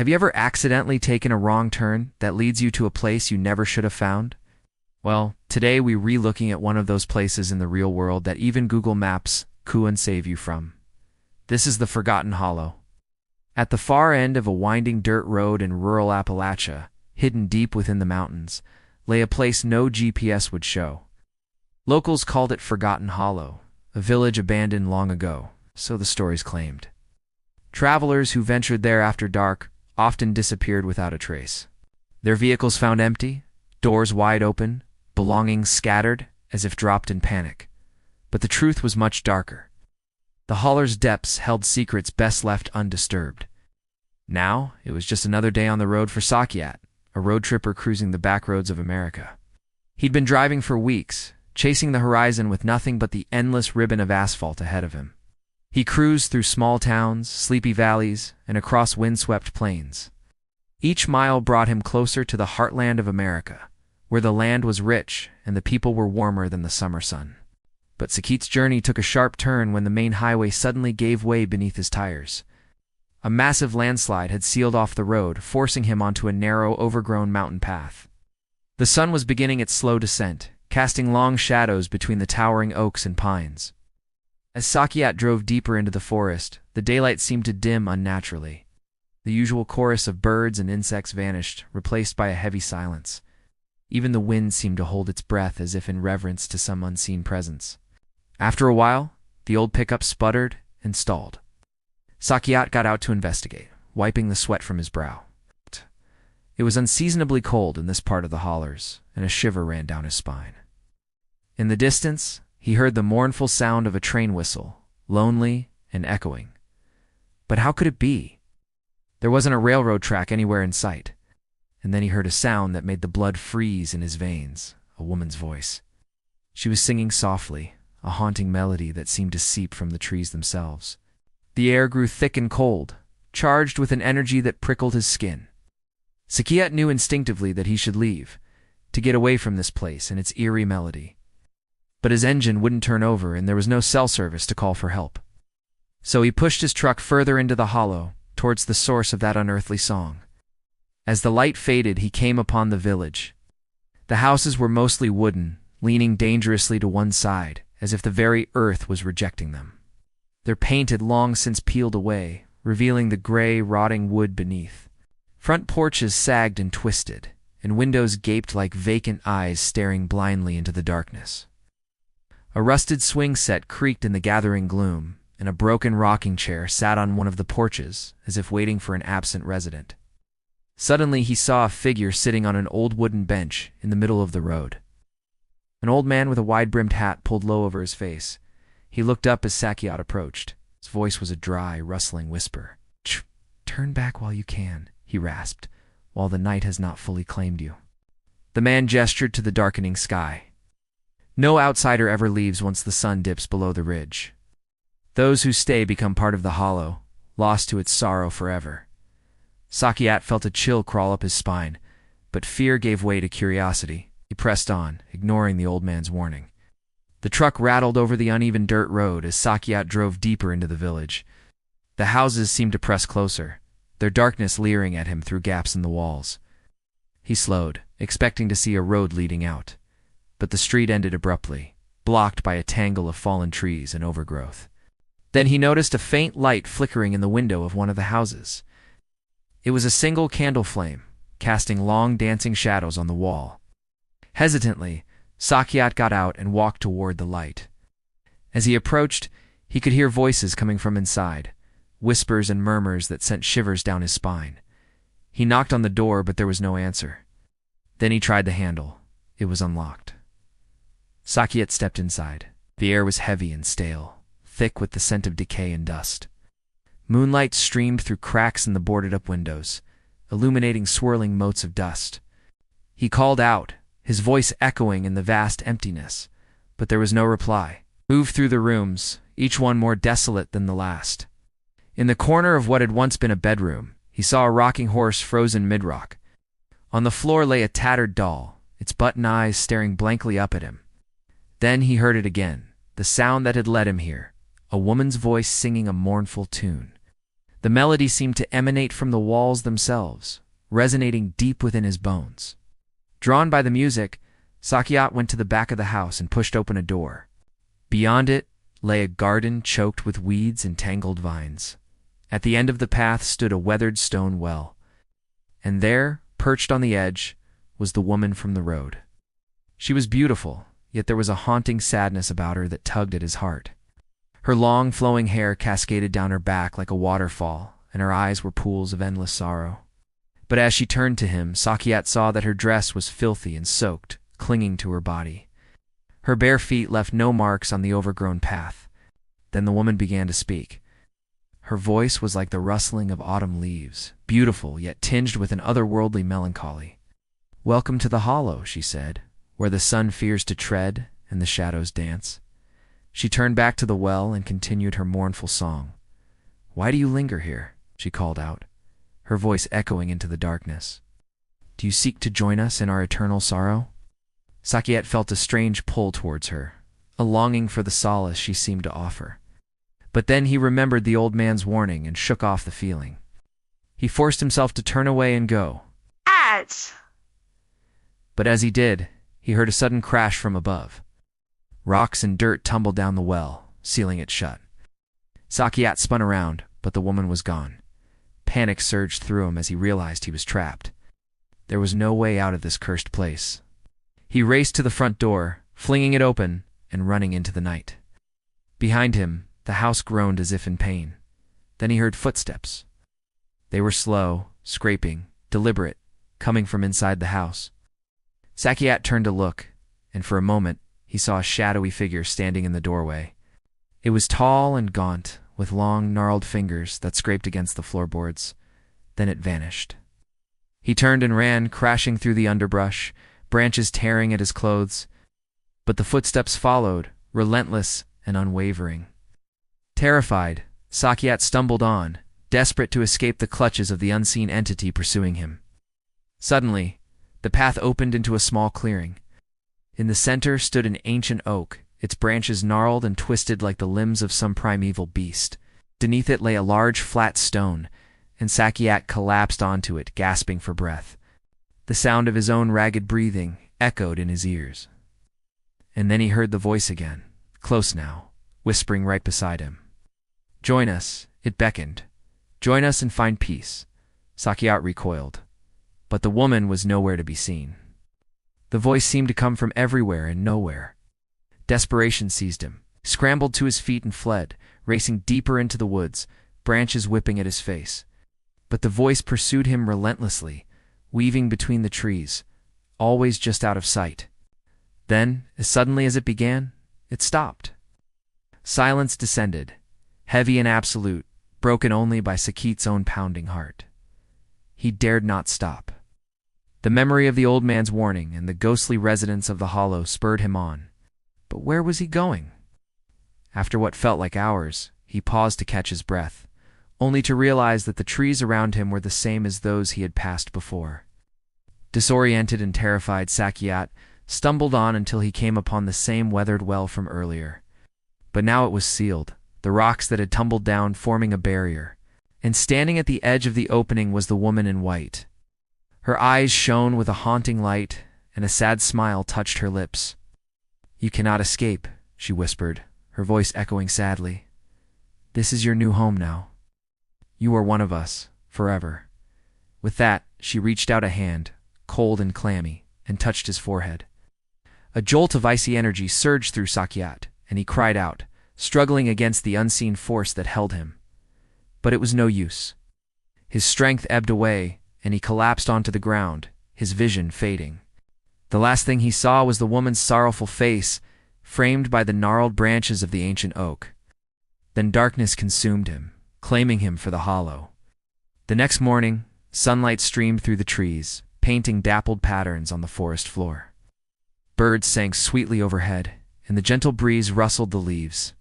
Have you ever accidentally taken a wrong turn that leads you to a place you never should have found? Well, today we're re-looking at one of those places in the real world that even Google Maps couldn't save you from. This is the Forgotten Hollow. At the far end of a winding dirt road in rural Appalachia, hidden deep within the mountains, lay a place no GPS would show. Locals called it Forgotten Hollow, a village abandoned long ago, so the stories claimed. Travelers who ventured there after dark often disappeared without a trace. Their vehicles found empty, doors wide open, belongings scattered as if dropped in panic. But the truth was much darker. The hollow's depths held secrets best left undisturbed. Now, it was just another day on the road for Sakyat, a road tripper cruising the back roads of America. He'd been driving for weeks, chasing the horizon with nothing but the endless ribbon of asphalt ahead of him. He cruised through small towns, sleepy valleys, and across windswept plains. Each mile brought him closer to the heartland of America, where the land was rich and the people were warmer than the summer sun. But Sakyat's journey took a sharp turn when the main highway suddenly gave way beneath his tires. A massive landslide had sealed off the road, forcing him onto a narrow, overgrown mountain path. The sun was beginning its slow descent, casting long shadows between the towering oaks and pines. As Sakyat drove deeper into the forest, the daylight seemed to dim unnaturally. The usual chorus of birds and insects vanished, replaced by a heavy silence. Even the wind seemed to hold its breath as if in reverence to some unseen presence. After a while, the old pickup sputtered and stalled. Sakyat got out to investigate, wiping the sweat from his brow. It was unseasonably cold in this part of the hollers, and a shiver ran down his spine. In the distance, he heard the mournful sound of a train whistle, lonely and echoing. But how could it be? There wasn't a railroad track anywhere in sight. And then he heard a sound that made the blood freeze in his veins, a woman's voice. She was singing softly, a haunting melody that seemed to seep from the trees themselves. The air grew thick and cold, charged with an energy that prickled his skin. Sakyat knew instinctively that he should leave, to get away from this place and its eerie melody. But his engine wouldn't turn over and there was no cell service to call for help. So he pushed his truck further into the hollow, towards the source of that unearthly song. As the light faded, he came upon the village. The houses were mostly wooden, leaning dangerously to one side, as if the very earth was rejecting them. Their paint had long since peeled away, revealing the gray, rotting wood beneath. Front porches sagged and twisted, and windows gaped like vacant eyes staring blindly into the darkness. A rusted swing set creaked in the gathering gloom, and a broken rocking chair sat on one of the porches, as if waiting for an absent resident. Suddenly he saw a figure sitting on an old wooden bench in the middle of the road. An old man with a wide-brimmed hat pulled low over his face. He looked up as Sakyat approached. His voice was a dry, rustling whisper. "Turn back while you can," he rasped, "while the night has not fully claimed you." The man gestured to the darkening sky. No outsider ever leaves once the sun dips below the ridge. Those who stay become part of the hollow, lost to its sorrow forever. Sakyat felt a chill crawl up his spine, but fear gave way to curiosity. He pressed on, ignoring the old man's warning. The truck rattled over the uneven dirt road as Sakyat drove deeper into the village. The houses seemed to press closer, their darkness leering at him through gaps in the walls. He slowed, expecting to see a road leading out. But the street ended abruptly, blocked by a tangle of fallen trees and overgrowth. Then he noticed a faint light flickering in the window of one of the houses. It was a single candle flame, casting long dancing shadows on the wall. Hesitantly, Sakyat got out and walked toward the light. As he approached, he could hear voices coming from inside, whispers and murmurs that sent shivers down his spine. He knocked on the door, but there was no answer. Then he tried the handle. It was unlocked. Sakyat stepped inside. The air was heavy and stale, thick with the scent of decay and dust. Moonlight streamed through cracks in the boarded-up windows, illuminating swirling motes of dust. He called out, his voice echoing in the vast emptiness, but there was no reply. Moved through the rooms, each one more desolate than the last. In the corner of what had once been a bedroom, he saw a rocking horse frozen mid-rock. On the floor lay a tattered doll, its button eyes staring blankly up at him. Then he heard it again, the sound that had led him here, a woman's voice singing a mournful tune. The melody seemed to emanate from the walls themselves, resonating deep within his bones. Drawn by the music, Sakyat went to the back of the house and pushed open a door. Beyond it lay a garden choked with weeds and tangled vines. At the end of the path stood a weathered stone well, and there, perched on the edge, was the woman from the road. She was beautiful, yet there was a haunting sadness about her that tugged at his heart. Her long, flowing hair cascaded down her back like a waterfall, and her eyes were pools of endless sorrow. But as she turned to him, Sakyat saw that her dress was filthy and soaked, clinging to her body. Her bare feet left no marks on the overgrown path. Then the woman began to speak. Her voice was like the rustling of autumn leaves, beautiful yet tinged with an otherworldly melancholy. "Welcome to the hollow," she said, "where the sun fears to tread and the shadows dance." She turned back to the well and continued her mournful song. "Why do you linger here?" she called out, her voice echoing into the darkness. "Do you seek to join us in our eternal sorrow?" Sakyat felt a strange pull towards her, a longing for the solace she seemed to offer. But then he remembered the old man's warning and shook off the feeling. He forced himself to turn away and go. But as he did, he heard a sudden crash from above. Rocks and dirt tumbled down the well, sealing it shut. Sakyat spun around, but the woman was gone. Panic surged through him as he realized he was trapped. There was no way out of this cursed place. He raced to the front door, flinging it open and running into the night. Behind him, the house groaned as if in pain. Then he heard footsteps. They were slow, scraping, deliberate, coming from inside the house. Sakyat turned to look, and for a moment, he saw a shadowy figure standing in the doorway. It was tall and gaunt, with long, gnarled fingers that scraped against the floorboards. Then it vanished. He turned and ran, crashing through the underbrush, branches tearing at his clothes. But the footsteps followed, relentless and unwavering. Terrified, Sakyat stumbled on, desperate to escape the clutches of the unseen entity pursuing him. Suddenly, the path opened into a small clearing. In the center stood an ancient oak, its branches gnarled and twisted like the limbs of some primeval beast. Beneath it lay a large flat stone, and Sakyat collapsed onto it, gasping for breath. The sound of his own ragged breathing echoed in his ears. And then he heard the voice again, close now, whispering right beside him. "Join us," it beckoned. "Join us and find peace." Sakyat recoiled, but the woman was nowhere to be seen. The voice seemed to come from everywhere and nowhere. Desperation seized him. He scrambled to his feet and fled, racing deeper into the woods, branches whipping at his face. But the voice pursued him relentlessly, weaving between the trees, always just out of sight. Then, as suddenly as it began, it stopped. Silence descended, heavy and absolute, broken only by Sakyat's own pounding heart. He dared not stop. The memory of the old man's warning and the ghostly residents of the hollow spurred him on. But where was he going? After what felt like hours, he paused to catch his breath, only to realize that the trees around him were the same as those he had passed before. Disoriented and terrified, Sakyat stumbled on until he came upon the same weathered well from earlier. But now it was sealed, the rocks that had tumbled down forming a barrier, and standing at the edge of the opening was the woman in white. Her eyes shone with a haunting light, and a sad smile touched her lips. "You cannot escape," she whispered, her voice echoing sadly. "This is your new home now. You are one of us, forever." With that, she reached out a hand, cold and clammy, and touched his forehead. A jolt of icy energy surged through Sakyat, and he cried out, struggling against the unseen force that held him. But it was no use. His strength ebbed away, and he collapsed onto the ground, his vision fading. The last thing he saw was the woman's sorrowful face, framed by the gnarled branches of the ancient oak. Then darkness consumed him, claiming him for the hollow. The next morning, sunlight streamed through the trees, painting dappled patterns on the forest floor. Birds sang sweetly overhead, and the gentle breeze rustled the leaves.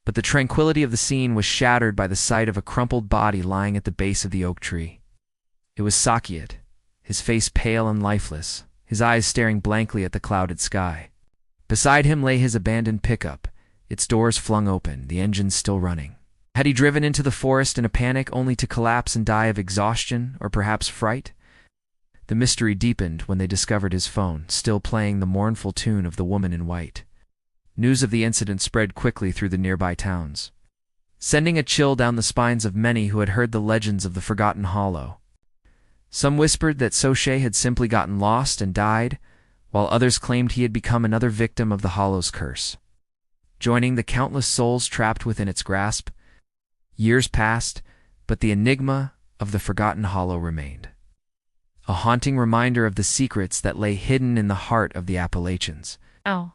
But the tranquility of the scene was shattered by the sight of a crumpled body lying at the base of the oak tree. It was Sakyat, his face pale and lifeless, his eyes staring blankly at the clouded sky. Beside him lay his abandoned pickup, its doors flung open, the engine still running. Had he driven into the forest in a panic only to collapse and die of exhaustion or perhaps fright? The mystery deepened when they discovered his phone, still playing the mournful tune of the woman in white. News of the incident spread quickly through the nearby towns, sending a chill down the spines of many who had heard the legends of the Forgotten Hollow. Some whispered that Soche had simply gotten lost and died, while others claimed he had become another victim of the Hollow's curse, joining the countless souls trapped within its grasp. Years passed, but the enigma of the Forgotten Hollow remained, a haunting reminder of the secrets that lay hidden in the heart of the Appalachians. Oh.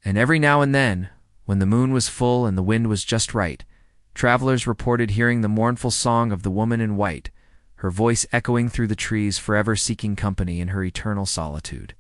And every now and then, when the moon was full and the wind was just right, travelers reported hearing the mournful song of the woman in white, her voice echoing through the trees, forever seeking company in her eternal solitude.